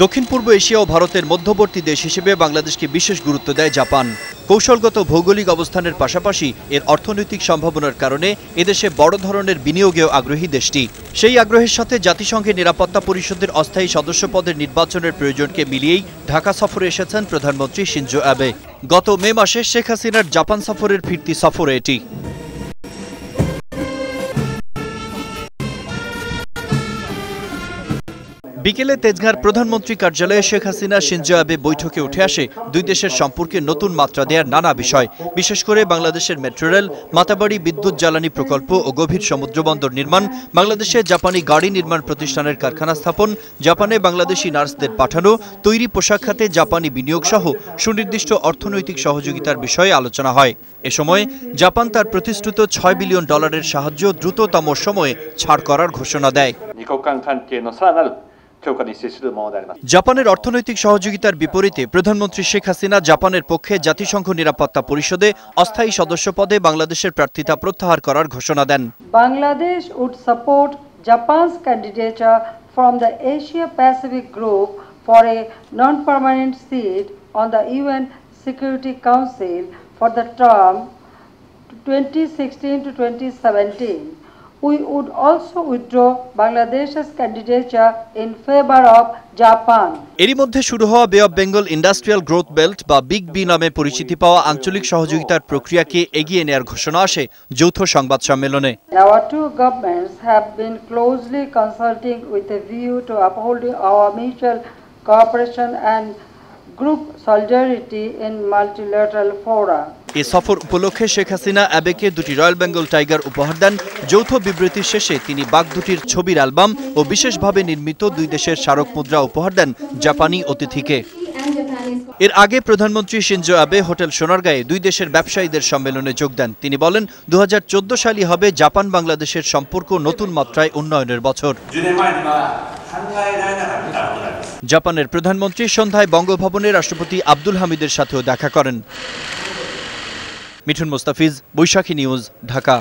দক্ষিণ পূর্ব এশিয়া ও ভারতের মধ্যবর্তী দেশ হিসেবে বাংলাদেশকে বিশেষ গুরুত্ব দেয় জাপান। কৌশলগত ভৌগোলিক অবস্থানের পাশাপাশি এর অর্থনৈতিক সম্ভাবনার কারণে এদেশে বড় ধরনের বিনিয়োগেও আগ্রহী দেশটি। সেই আগ্রহের সাথে জাতিসংঘের নিরাপত্তা পরিষদের অস্থায়ী সদস্য পদের নির্বাচনের প্রয়োজনকে মিলিয়েই ঢাকা সফরে এসেছেন প্রধানমন্ত্রী শিনজো আবে। গত মে মাসে শেখ হাসিনার জাপান সফরের ফিরতি সফর এটি। বিকেলে তেজগাঁর প্রধানমন্ত্রী কার্যালয়ে শেখ হাসিনা শিনজো আবে বৈঠকে উঠে আসে দুই দেশের সম্পর্কে নতুন মাত্রা দেওয়ার নানা বিষয়, বিশেষ করে বাংলাদেশের মেট্রো রেল, মাতাবাড়ি বিদ্যুৎ জ্বালানি প্রকল্প ও গভীর সমুদ্রবন্দর নির্মাণ, বাংলাদেশে জাপানি গাড়ি নির্মাণ প্রতিষ্ঠানের কারখানা স্থাপন, জাপানে বাংলাদেশি নার্সদের পাঠানো, তৈরি পোশাক খাতে জাপানি বিনিয়োগ সহ সুনির্দিষ্ট অর্থনৈতিক সহযোগিতার বিষয়ে আলোচনা হয়। এ সময় জাপান তার প্রতিশ্রুত $6 বিলিয়ন সাহায্য দ্রুততম সময়ে ছাড় করার ঘোষণা দেয়। জাপানের অর্থনৈতিক সহযোগিতার বিপরীতে প্রধানমন্ত্রী শেখ হাসিনা জাপানের পক্ষে জাতিসংঘ নিরাপত্তা পরিষদে অস্থায়ী সদস্য পদে বাংলাদেশের প্রার্থিতা প্রত্যাহার করার ঘোষণা দেন। Bangladesh would support Japan's candidature from the Asia Pacific group for a non-permanent seat on the UN Security Council for the term 2016 to 2017. We would also withdraw Bangladesh's candidature in favor of Japan. এরই মধ্যে শুরু হওয়া বে of Bengal industrial growth belt বা big B নামে পরিচিতি পাওয়া আঞ্চলিক সহযোগিতার প্রক্রিয়াকে এগিয়ে নেয়ার ঘোষণা আসে যৌথ সংবাদ সম্মেলনে। Our two governments have been closely consulting with a view to upholding our mutual cooperation and group solidarity in multilateral fora. এ সফর উপলক্ষে শেখ হাসিনা আবেকে দুটি রয়্যাল বেঙ্গল টাইগার উপহার দেন। যৌথ বিবৃতির শেষে তিনি বাঘ দুটির ছবির অ্যালবাম ও বিশেষভাবে নির্মিত দুই দেশের স্মারক মুদ্রা উপহার দেন জাপানি অতিথিকে। এর আগে প্রধানমন্ত্রী শিনজো আবে হোটেল সোনারগাঁয়ে দুই দেশের ব্যবসায়ীদের সম্মেলনে যোগ দেন। তিনি বলেন, 2014 সালই হবে জাপান বাংলাদেশের সম্পর্ক নতুন মাত্রায় উন্নয়নের বছর। জাপানের প্রধানমন্ত্রী সন্ধ্যায় বঙ্গভবনে রাষ্ট্রপতি আব্দুল হামিদের সাথেও দেখা করেন। মিঠুন মোস্তাফিজ, বৈশাখী নিউজ, ঢাকা।